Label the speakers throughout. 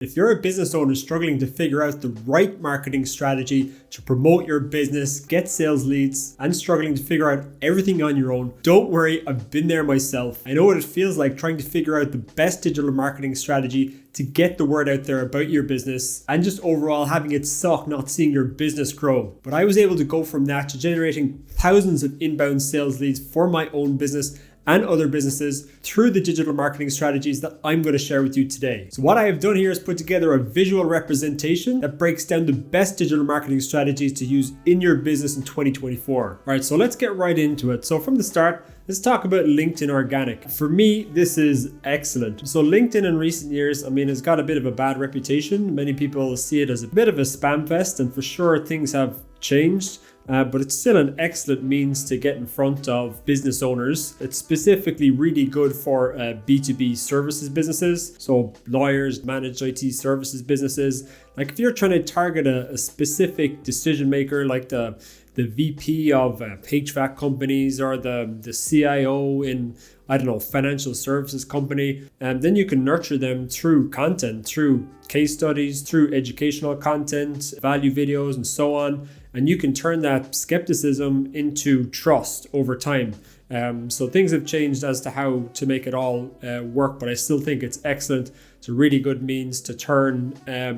Speaker 1: If you're a business owner struggling to figure out the right marketing strategy to promote your business, get sales leads, and struggling to figure out everything on your own, don't worry, I've been there myself. I know what it feels like trying to figure out the best digital marketing strategy to get the word out there about your business and just overall having it suck not seeing your business grow. But I was able to go from that to generating thousands of inbound sales leads for my own business and other businesses through the digital marketing strategies that I'm going to share with you today. So what I have done here is put together a visual representation that breaks down the best digital marketing strategies to use in your business in 2024. All right, so let's get right into it. So from the start, let's talk about LinkedIn organic. For me, this is excellent. So LinkedIn in recent years, has got a bit of a bad reputation. Many people see it as a bit of a spam fest, and for sure things have changed. But it's still an excellent means to get in front of business owners. It's specifically really good for B2B services businesses. So lawyers, managed IT services businesses. Like if you're trying to target a specific decision maker, like the VP of HVAC companies or the CIO in, financial services company, then you can nurture them through content, through case studies, through educational content, value videos, and so on. And you can turn that skepticism into trust over time. So things have changed as to how to make it all work, but I still think it's excellent. It's a really good means to turn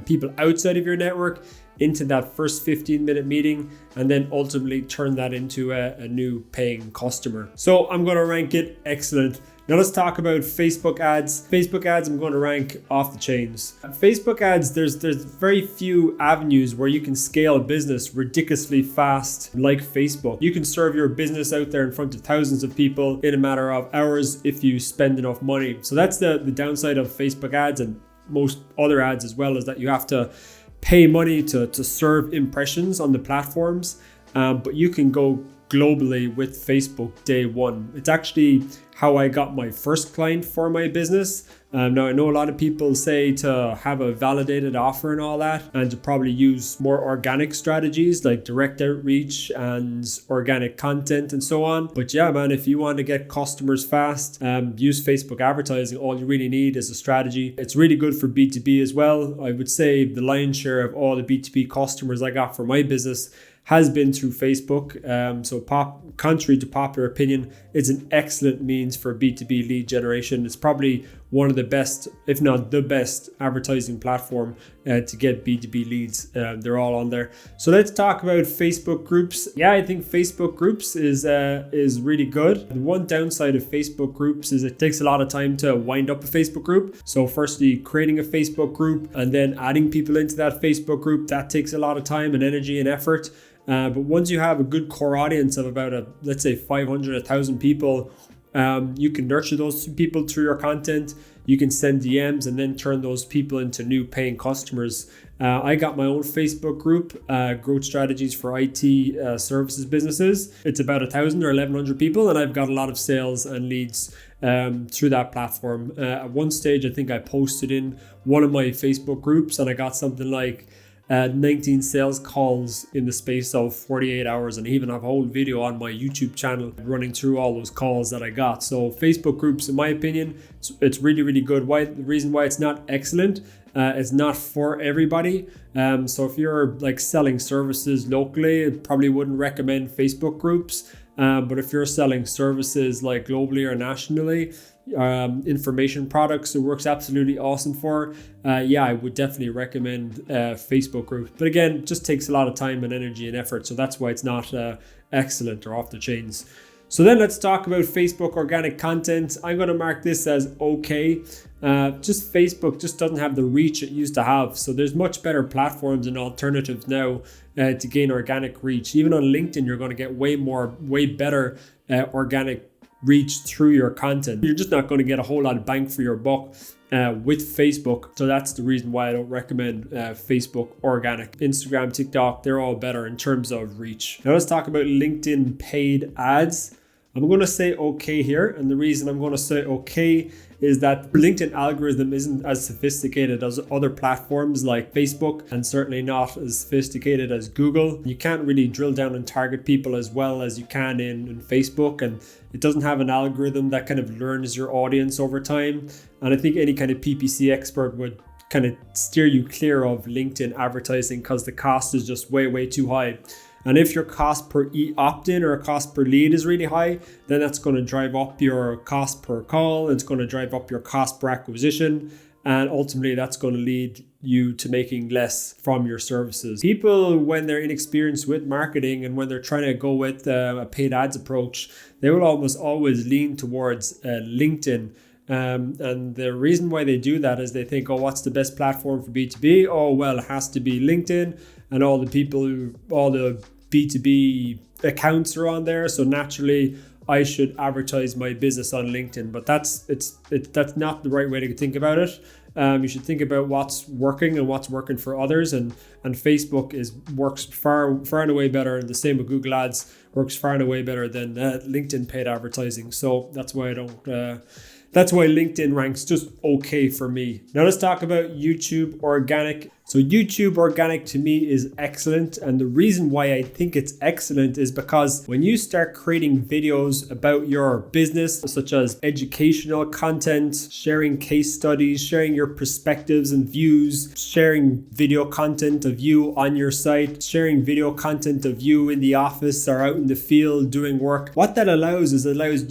Speaker 1: people outside of your network into that first 15-minute meeting and then ultimately turn that into a new paying customer. So I'm going to rank it excellent. Now let's talk about Facebook ads. Facebook ads, I'm going to rank off the chains. Facebook ads, there's very few avenues where you can scale a business ridiculously fast like Facebook. You can serve your business out there in front of thousands of people in a matter of hours if you spend enough money. So that's the downside of Facebook ads and most other ads as well, is that you have to pay money to serve impressions on the platforms, but you can go globally with Facebook day one. It's actually how I got my first client for my business. Now I know a lot of people say to have a validated offer and all that, and to probably use more organic strategies like direct outreach and organic content and so on. But yeah, man, if you want to get customers fast, use Facebook advertising. All you really need is a strategy. It's really good for B2B as well. I would say the lion's share of all the B2B customers I got for my business has been through Facebook. Contrary to popular opinion, it's an excellent means for B2B lead generation. It's probably one of the best, if not the best, advertising platform to get B2B leads. They're all on there. So let's talk about Facebook groups. Yeah, I think Facebook groups is really good. The one downside of Facebook groups is it takes a lot of time to wind up a Facebook group. So firstly, creating a Facebook group and then adding people into that Facebook group, that takes a lot of time and energy and effort. But once you have a good core audience of about let's say 500, 1,000 people, you can nurture those people through your content. You can send DMs and then turn those people into new paying customers. I got my own Facebook group, Growth Strategies for IT Services Businesses. It's about 1,000 or 1,100 people, and I've got a lot of sales and leads through that platform. At one stage, I think I posted in one of my Facebook groups and I got something like 19 sales calls in the space of 48 hours, and I even have a whole video on my YouTube channel running through all those calls that I got. So Facebook groups, in my opinion, it's really, really good. The reason why it's not excellent, it's not for everybody. So if you're like selling services locally, I probably wouldn't recommend Facebook groups. But if you're selling services like globally or nationally, information products, it works absolutely awesome for. I would definitely recommend Facebook groups. But again, it just takes a lot of time and energy and effort. So that's why it's not excellent or off the chains. So then let's talk about Facebook organic content. I'm going to mark this as okay. Just Facebook just doesn't have the reach it used to have. So there's much better platforms and alternatives now to gain organic reach. Even on LinkedIn, you're going to get way better organic reach through your content. You're just not going to get a whole lot of bang for your buck with Facebook. So that's the reason why I don't recommend Facebook organic. Instagram, TikTok, they're all better in terms of reach. Now let's talk about LinkedIn paid ads. I'm going to say okay here. And the reason I'm going to say okay is that LinkedIn algorithm isn't as sophisticated as other platforms like Facebook, and certainly not as sophisticated as Google. You can't really drill down and target people as well as you can in Facebook, and it doesn't have an algorithm that kind of learns your audience over time. And I think any kind of PPC expert would kind of steer you clear of LinkedIn advertising because the cost is just way too high. And if your cost per opt-in or cost per lead is really high, then that's going to drive up your cost per call. It's going to drive up your cost per acquisition. And ultimately, that's going to lead you to making less from your services. People, when they're inexperienced with marketing and when they're trying to go with a paid ads approach, they will almost always lean towards LinkedIn. And the reason why they do that is they think, oh, what's the best platform for B2B? Oh, well, it has to be LinkedIn, and all the B2B accounts are on there. So naturally, I should advertise my business on LinkedIn. But that's not the right way to think about it. You should think about what's working and what's working for others, and Facebook works far and away better, and the same with Google Ads works far and away better than LinkedIn paid advertising. So that's why LinkedIn ranks just okay for me. Now let's talk about YouTube organic. So YouTube organic to me is excellent. And the reason why I think it's excellent is because when you start creating videos about your business, such as educational content, sharing case studies, sharing your perspectives and views, sharing video content of you on your site, sharing video content of you in the office or out in the field doing work, what that allows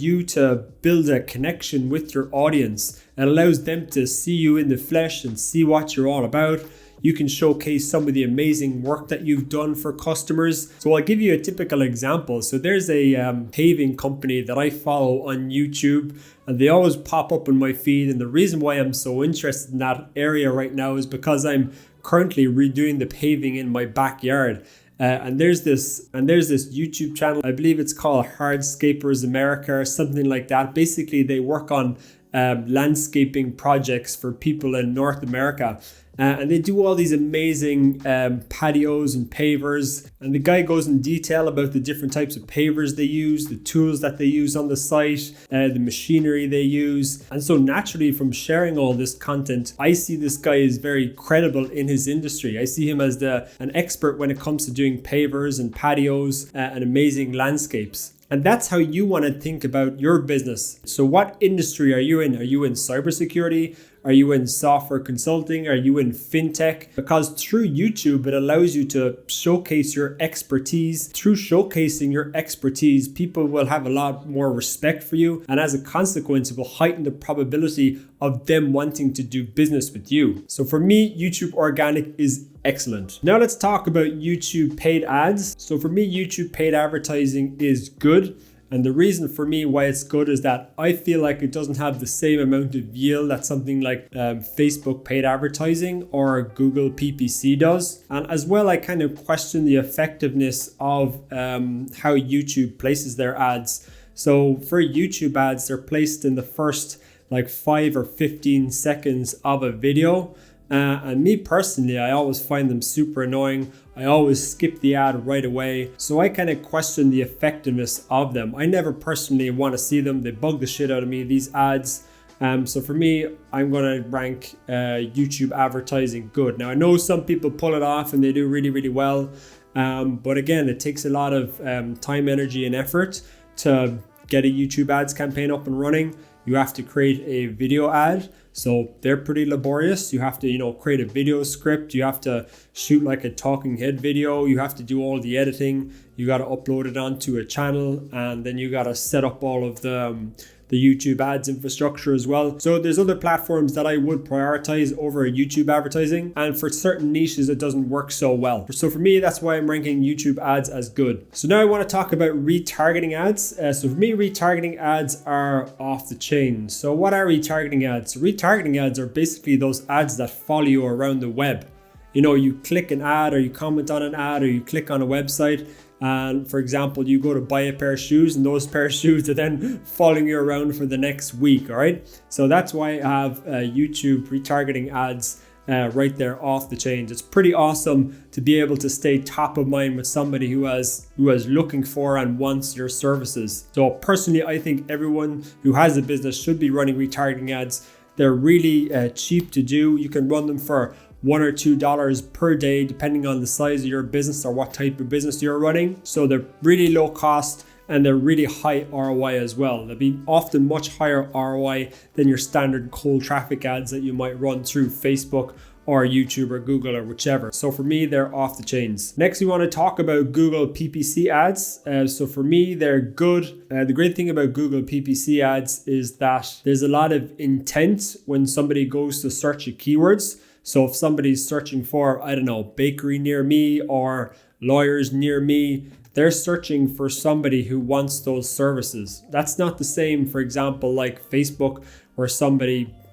Speaker 1: you to build a connection with your audience. It allows them to see you in the flesh and see what you're all about. You can showcase some of the amazing work that you've done for customers. So I'll give you a typical example. So there's a paving company that I follow on YouTube, and they always pop up in my feed. And the reason why I'm so interested in that area right now is because I'm currently redoing the paving in my backyard. And there's this YouTube channel, I believe it's called Hardscapers America or something like that. Basically, they work on landscaping projects for people in North America. And they do all these amazing patios and pavers. And the guy goes in detail about the different types of pavers they use, the tools that they use on the site, the machinery they use. And so naturally, from sharing all this content, I see this guy is very credible in his industry. I see him as an expert when it comes to doing pavers and patios and amazing landscapes. And that's how you want to think about your business. So what industry are you in? Are you in cybersecurity? Are you in software consulting? Are you in fintech? Because through YouTube, it allows you to showcase your expertise. Through showcasing your expertise, people will have a lot more respect for you. And as a consequence, it will heighten the probability of them wanting to do business with you. So for me, YouTube organic is excellent. Now let's talk about YouTube paid ads. So for me, YouTube paid advertising is good. And the reason for me why it's good is that I feel like it doesn't have the same amount of yield that something like Facebook paid advertising or Google PPC does. And as well, I kind of question the effectiveness of how YouTube places their ads. So for YouTube ads, they're placed in the first like 5 or 15 seconds of a video. And me personally, I always find them super annoying. I always skip the ad right away. So I kind of question the effectiveness of them. I never personally want to see them. They bug the shit out of me, these ads. So for me, I'm going to rank YouTube advertising good. Now, I know some people pull it off and they do really, really well. But again, it takes a lot of time, energy, and effort to get a YouTube ads campaign up and running. You have to create a video ad. So they're pretty laborious. You have to, create a video script. You have to shoot like a talking head video. You have to do all the editing. You got to upload it onto a channel, and then you got to set up all of the YouTube ads infrastructure as well. So there's other platforms that I would prioritize over YouTube advertising. And for certain niches, it doesn't work so well. So for me, that's why I'm ranking YouTube ads as good. So now I want to talk about retargeting ads. So for me, retargeting ads are off the chain. So what are retargeting ads? Retargeting ads are basically those ads that follow you around the web. You click an ad, or you comment on an ad, or you click on a website. And for example, you go to buy a pair of shoes, and those pair of shoes are then following you around for the next week. All right. So that's why I have YouTube retargeting ads right there off the chain. It's pretty awesome to be able to stay top of mind with somebody who is looking for and wants your services. So personally, I think everyone who has a business should be running retargeting ads. They're really cheap to do. You can run them for $1 or $2 per day, depending on the size of your business or what type of business you're running. So they're really low cost and they're really high ROI as well. They'll be often much higher ROI than your standard cold traffic ads that you might run through Facebook or YouTube or Google or whichever. So for me, they're off the chains. Next, we want to talk about Google PPC ads. So for me, they're good. The great thing about Google PPC ads is that there's a lot of intent when somebody goes to search your keywords. So if somebody's searching for, I don't know, bakery near me or lawyers near me, they're searching for somebody who wants those services. That's not the same, for example, like Facebook, where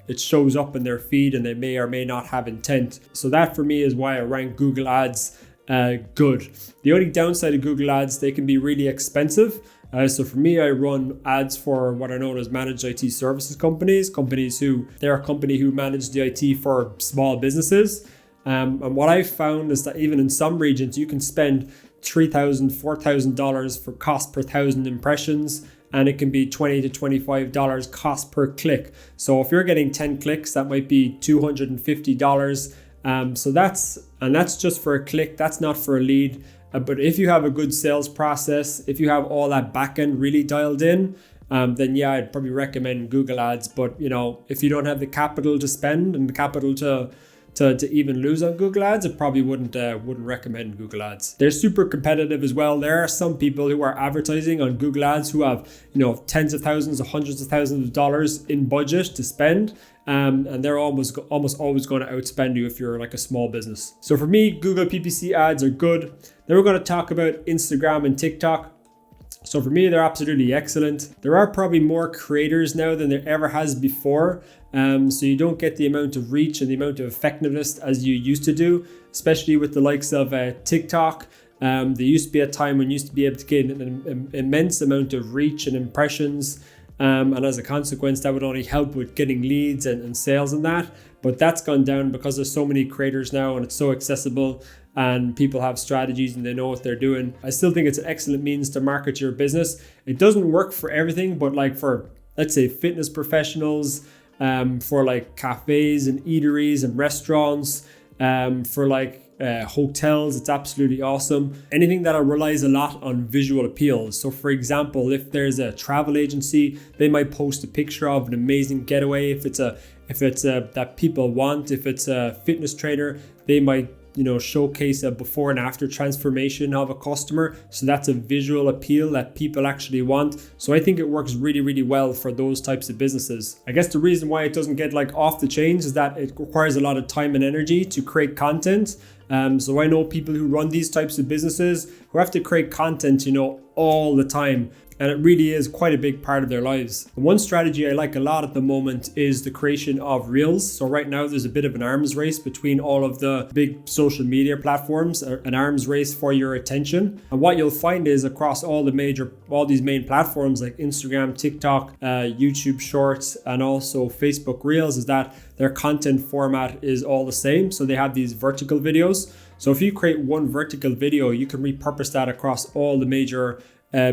Speaker 1: it shows up in their feed and they may or may not have intent. So that for me is why I rank Google ads good. The only downside of Google ads, they can be really expensive. So for me, I run ads for what are known as managed IT services companies they're a company who manage the IT for small businesses. And what I've found is that even in some regions, you can spend $3,000, $4,000 for cost per 1,000 impressions, and it can be $20 to $25 cost per click. So if you're getting 10 clicks, that might be $250. So that's just for a click. That's not for a lead. But if you have a good sales process, if you have all that backend really dialed in, then yeah, I'd probably recommend Google ads. But if you don't have the capital to spend and the capital to even lose on Google ads, I probably wouldn't recommend Google ads. They're super competitive as well. There are some people who are advertising on Google ads who have tens of thousands or hundreds of thousands of dollars in budget to spend. And they're almost always going to outspend you if you're like a small business. So for me, Google PPC ads are good. Then we're going to talk about Instagram and TikTok. So for me, they're absolutely excellent. There are probably more creators now than there ever has before. So you don't get the amount of reach and the amount of effectiveness as you used to do, especially with the likes of TikTok. There used to be a time when you used to be able to get an immense amount of reach and impressions. And as a consequence, that would only help with getting leads and sales and that. But that's gone down because there's so many creators now and it's so accessible and people have strategies and they know what they're doing. I still think it's an excellent means to market your business. It doesn't work for everything, but like for, let's say, fitness professionals, for like cafes and eateries and restaurants, for like hotels, it's absolutely awesome. Anything that relies a lot on visual appeal. So for example, if there's a travel agency, they might post a picture of an amazing getaway. If it's that people want, if it's a fitness trainer, they might showcase a before and after transformation of a customer. So that's a visual appeal that people actually want. So I think it works really, really well for those types of businesses. I guess the reason why it doesn't get like off the chains is that it requires a lot of time and energy to create content. So I know people who run these types of businesses who have to create content, all the time. And it really is quite a big part of their lives. And one strategy I like a lot at the moment is the creation of Reels. So right now there's a bit of an arms race between all of the big social media platforms, an arms race for your attention. And what you'll find is across all these main platforms like Instagram, TikTok, YouTube Shorts, and also Facebook Reels, is that their content format is all the same. So they have these vertical videos. So if you create one vertical video, you can repurpose that across all the major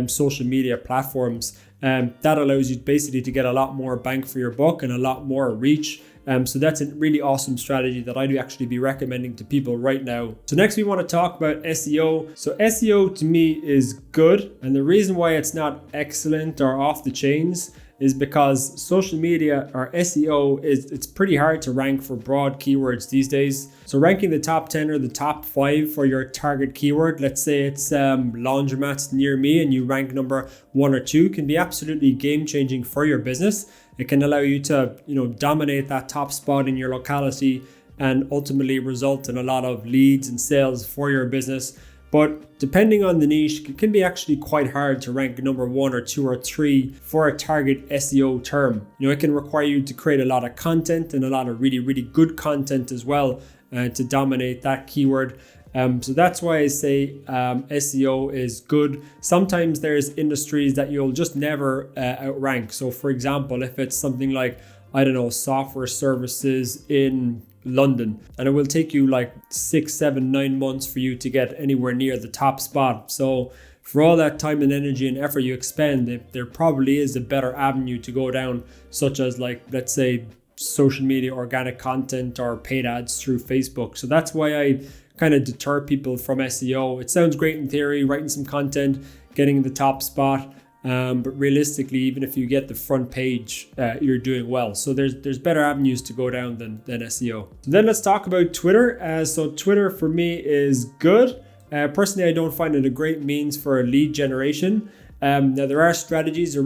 Speaker 1: social media platforms. That allows you basically to get a lot more bang for your buck and a lot more reach. So that's a really awesome strategy that I'd actually be recommending to people right now. So next we want to talk about SEO. So SEO to me is good. And the reason why it's not excellent or off the chains is because social media or SEO it's pretty hard to rank for broad keywords these days. So ranking the top 10 or the top 5 for your target keyword, let's say it's laundromats near me and you rank number 1 or 2, can be absolutely game changing for your business. It can allow you to dominate that top spot in your locality and ultimately result in a lot of leads and sales for your business. But depending on the niche, it can be actually quite hard to rank number 1 or 2 or 3 for a target SEO term. It can require you to create a lot of content and a lot of really, really good content as well to dominate that keyword. So that's why I say SEO is good. Sometimes there's industries that you'll just never outrank. So for example, if it's something like, software services in London, and it will take you like 6, 7, 9 months for you to get anywhere near the top spot. So for all that time and energy and effort you expend, there probably is a better avenue to go down, such as like, let's say, social media organic content or paid ads through Facebook. So that's why I kind of deter people from SEO. It sounds great in theory, writing some content, getting in the top spot. But realistically, even if you get the front page, you're doing well. So there's better avenues to go down than SEO. So then let's talk about Twitter. So Twitter for me is good. Personally, I don't find it a great means for lead generation. Now there are strategies you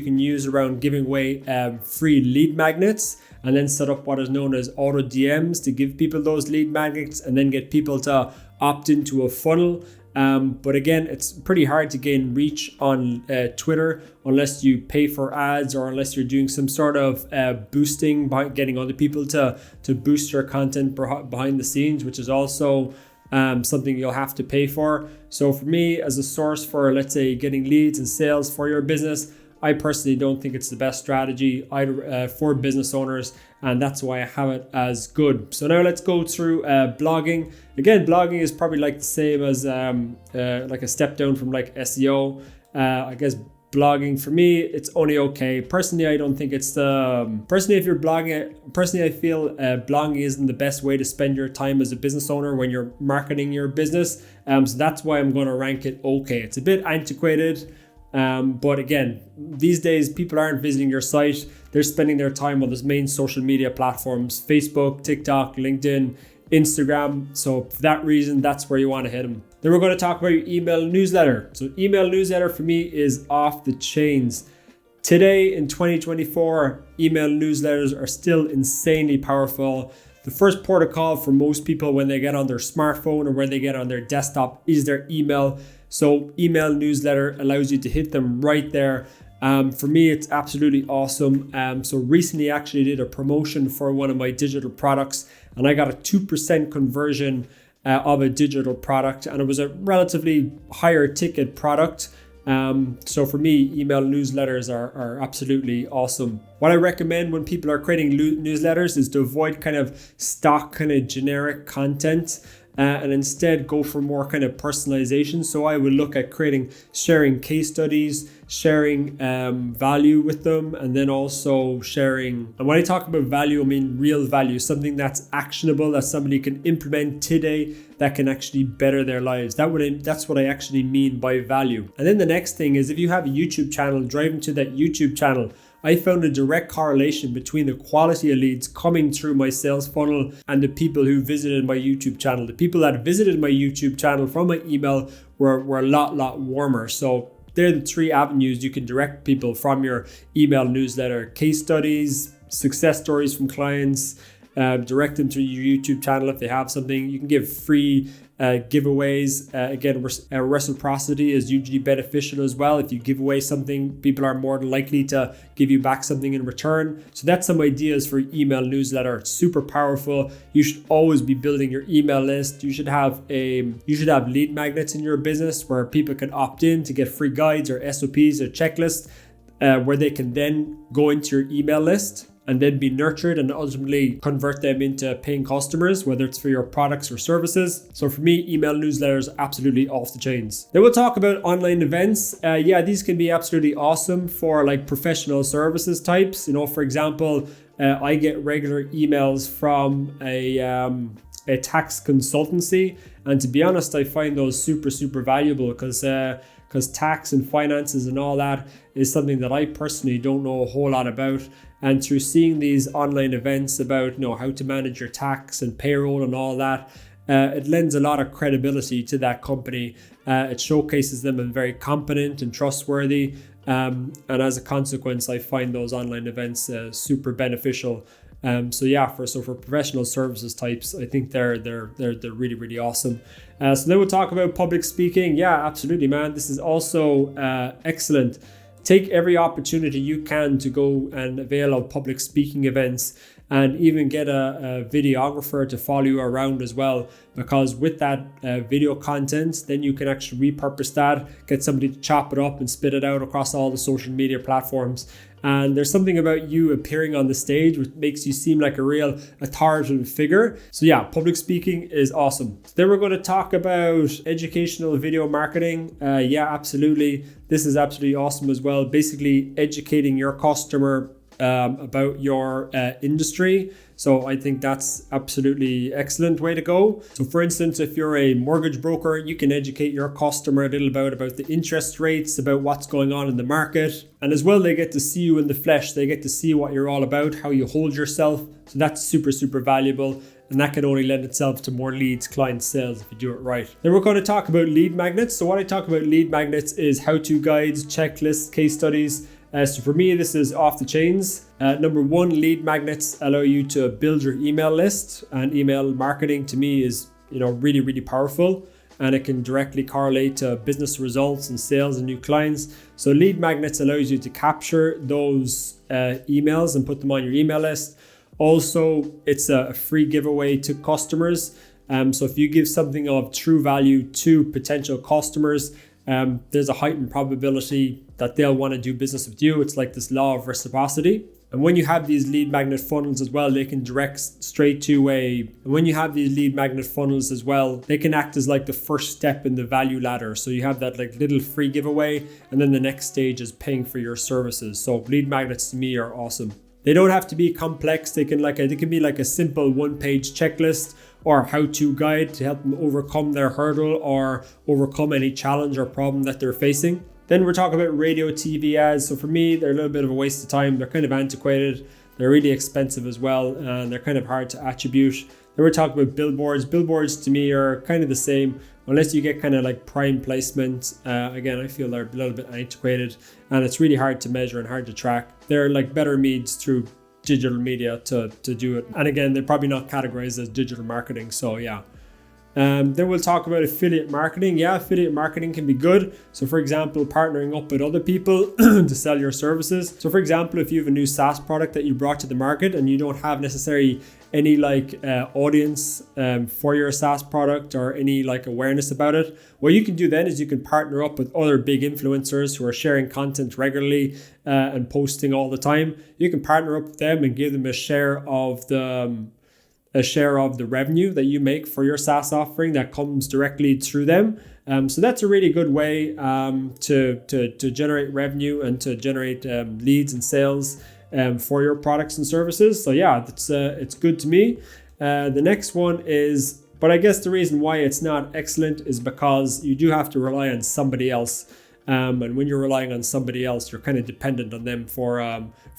Speaker 1: can use around giving away free lead magnets, and then set up what is known as auto DMs to give people those lead magnets and then get people to opt into a funnel. But again, it's pretty hard to gain reach on Twitter unless you pay for ads, or unless you're doing some sort of boosting by getting other people to boost your content behind the scenes, which is also something you'll have to pay for. So for me, as a source for, let's say, getting leads and sales for your business, I personally don't think it's the best strategy either for business owners, and that's why I have it as good. So now let's go through blogging. Again, blogging is probably like the same as like a step down from like SEO. I guess blogging for me, it's only okay. Personally, I don't think it's personally, if you're blogging, I feel blogging isn't the best way to spend your time as a business owner when you're marketing your business. So that's why I'm going to rank it okay. It's a bit antiquated. But again, these days people aren't visiting your site. They're spending their time on those main social media platforms: Facebook, TikTok, LinkedIn, Instagram. So for that reason, that's where you want to hit them. Then we're going to talk about your email newsletter. So email newsletter for me is off the chains. Today in 2024, email newsletters are still insanely powerful. The first port of call for most people when they get on their smartphone or when they get on their desktop is their email. So email newsletter allows you to hit them right there. For me, it's absolutely awesome. So recently I actually did a promotion for one of my digital products, and I got a 2% conversion of a digital product, and it was a relatively higher ticket product. So for me, email newsletters are absolutely awesome. What I recommend when people are creating newsletters is to avoid kind of stock, kind of generic content, and instead go for more kind of personalization. So I would look at sharing case studies, sharing value with them, and then also sharing. And when I talk about value, I mean real value, something that's actionable, that somebody can implement today, that can actually better their lives. That's what I actually mean by value. And then the next thing is, if you have a YouTube channel, driving to that YouTube channel, I found a direct correlation between the quality of leads coming through my sales funnel and the people who visited my YouTube channel. The people that visited my YouTube channel from my email were a lot warmer. So they're the three avenues you can direct people from your email newsletter: case studies, success stories from clients, direct them to your YouTube channel if they have something. You can give free giveaways. Again, reciprocity is usually beneficial as well. If you give away something, people are more than likely to give you back something in return. So that's some ideas for email newsletter. It's super powerful. You should always be building your email list. You should have lead magnets in your business where people can opt in to get free guides or SOPs or checklists, where they can then go into your email list and then be nurtured and ultimately convert them into paying customers, whether it's for your products or services. So for me, email newsletters are absolutely off the chains. Then we'll talk about online events. These can be absolutely awesome for like professional services types. For example, I get regular emails from a tax consultancy, and to be honest, I find those super valuable because tax and finances and all that is something that I personally don't know a whole lot about. And through seeing these online events about how to manage your tax and payroll and all that, it lends a lot of credibility to that company. It showcases them as very competent and trustworthy. And as a consequence, I find those online events super beneficial. For professional services types, I think they're really awesome. So then we'll talk about public speaking. Yeah, absolutely, man. This is also excellent. Take every opportunity you can to go and avail of public speaking events, and even get a videographer to follow you around as well, because with that video content, then you can actually repurpose that, get somebody to chop it up and spit it out across all the social media platforms. And there's something about you appearing on the stage which makes you seem like a real authoritative figure. So yeah, public speaking is awesome. Then we're going to talk about educational video marketing. Absolutely. This is absolutely awesome as well. Basically educating your customer about your industry. So I think that's absolutely excellent way to go. So for instance, if you're a mortgage broker, you can educate your customer a little about the interest rates, about what's going on in the market. And as well, they get to see you in the flesh. They get to see what you're all about, how you hold yourself. So that's super, super valuable. And that can only lend itself to more leads, client sales if you do it right. Then we're going to talk about lead magnets. So what I talk about lead magnets is how-to guides, checklists, case studies. So for me, this is off the chains. Number one, lead magnets allow you to build your email list, and email marketing to me is, really, really powerful, and it can directly correlate to business results and sales and new clients. So lead magnets allows you to capture those emails and put them on your email list. Also, it's a free giveaway to customers. So if you give something of true value to potential customers, there's a heightened probability that they'll want to do business with you. It's like this law of reciprocity. And when you have these lead magnet funnels as well, they can direct straight to they can act as like the first step in the value ladder. So you have that like little free giveaway, and then the next stage is paying for your services. So lead magnets to me are awesome. They don't have to be complex. They can be like a simple one-page checklist or how-to guide to help them overcome their hurdle or overcome any challenge or problem that they're facing. Then we're talking about radio, TV ads. So for me, they're a little bit of a waste of time. They're kind of antiquated. They're really expensive as well, and they're kind of hard to attribute. Then we're talking about billboards. Billboards to me are kind of the same, unless you get kind of like prime placement. Again, I feel they're a little bit antiquated, and it's really hard to measure and hard to track. They're like better means through digital media to do it. And again, they're probably not categorized as digital marketing. So yeah. Then we'll talk about affiliate marketing. Yeah, affiliate marketing can be good. So for example, partnering up with other people to sell your services. So for example, if you have a new SaaS product that you brought to the market and you don't have necessarily any audience for your SaaS product or any awareness about it, what you can do then is you can partner up with other big influencers who are sharing content regularly and posting all the time. You can partner up with them and give them a share of the revenue that you make for your SaaS offering that comes directly through them. So that's a really good way to generate revenue and to generate leads and sales for your products and services. So yeah, it's good to me. The next one is, but I guess the reason why it's not excellent is because you do have to rely on somebody else. And when you're relying on somebody else, you're kind of dependent on them for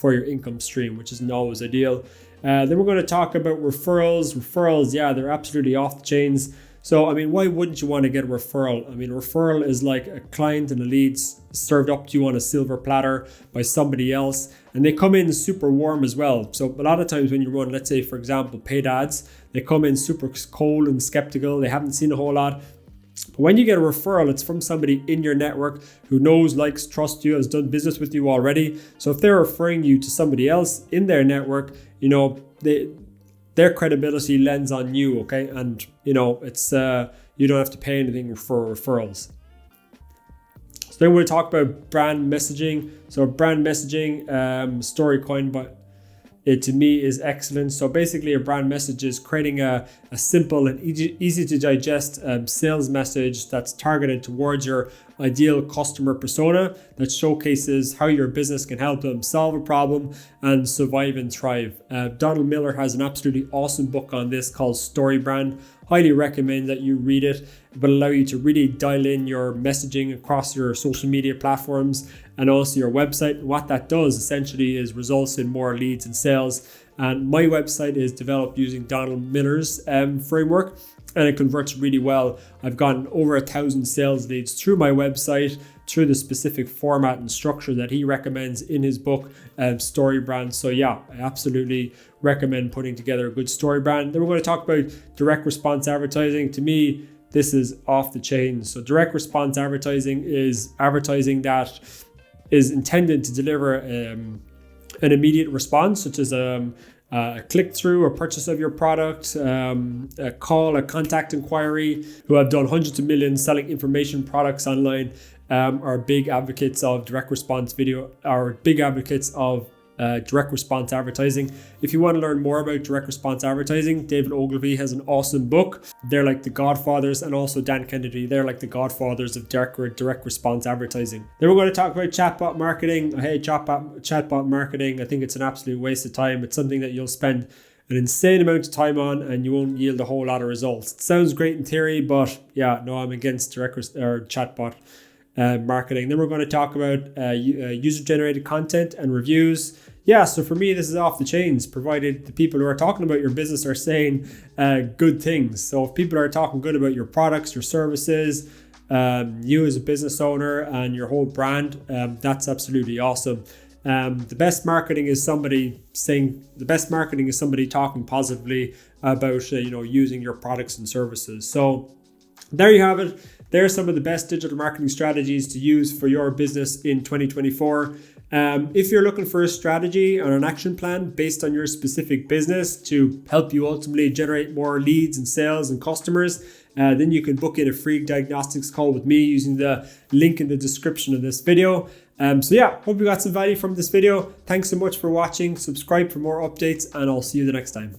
Speaker 1: your income stream, which isn't always ideal. Then we're going to talk about referrals. Referrals, yeah, they're absolutely off the chains. So, why wouldn't you want to get a referral? Referral is like a client and a lead served up to you on a silver platter by somebody else. And they come in super warm as well. So a lot of times when you run, let's say, for example, paid ads, they come in super cold and skeptical. They haven't seen a whole lot. But when you get a referral, it's from somebody in your network who knows, likes, trusts you, has done business with you already. So if they're referring you to somebody else in their network, their credibility lends on you, okay? And it's you don't have to pay anything for referrals. So then we'll talk about brand messaging. So brand messaging, story coined by it to me is excellent. So basically a brand message is creating a simple and easy to digest sales message that's targeted towards your ideal customer persona that showcases how your business can help them solve a problem and survive and thrive. Donald Miller has an absolutely awesome book on this called Story Brand. Highly recommend that you read it. It will allow you to really dial in your messaging across your social media platforms and also your website. And what that does essentially is results in more leads and sales. And my website is developed using Donald Miller's framework, and it converts really well. I've gotten over 1,000 sales leads through my website through the specific format and structure that he recommends in his book, Story Brand. So yeah, I absolutely recommend putting together a good story brand. Then we're going to talk about direct response advertising. To me, this is off the chain. So direct response advertising is advertising that is intended to deliver an immediate response, such as a click-through or purchase of your product, a call, a contact inquiry, who have done hundreds of millions selling information products online, are big advocates of direct response video, are big advocates of direct response advertising. If you want to learn more about direct response advertising, David Ogilvy has an awesome book. They're like the godfathers, and also Dan Kennedy. They're like the godfathers of direct response advertising. Then we're going to talk about chatbot marketing. I hate chatbot marketing. I think it's an absolute waste of time. It's something that you'll spend an insane amount of time on and you won't yield a whole lot of results. It sounds great in theory, but yeah, no, I'm against chatbot marketing. Then we're going to talk about user-generated content and reviews. Yeah, so for me, this is off the chains, provided the people who are talking about your business are saying good things. So if people are talking good about your products, your services, you as a business owner and your whole brand, that's absolutely awesome. The best marketing is somebody talking positively about using your products and services. So there you have it. There are some of the best digital marketing strategies to use for your business in 2024. If you're looking for a strategy or an action plan based on your specific business to help you ultimately generate more leads and sales and customers, then you can book in a free diagnostics call with me using the link in the description of this video. So yeah, hope you got some value from this video. Thanks so much for watching. Subscribe for more updates and I'll see you the next time.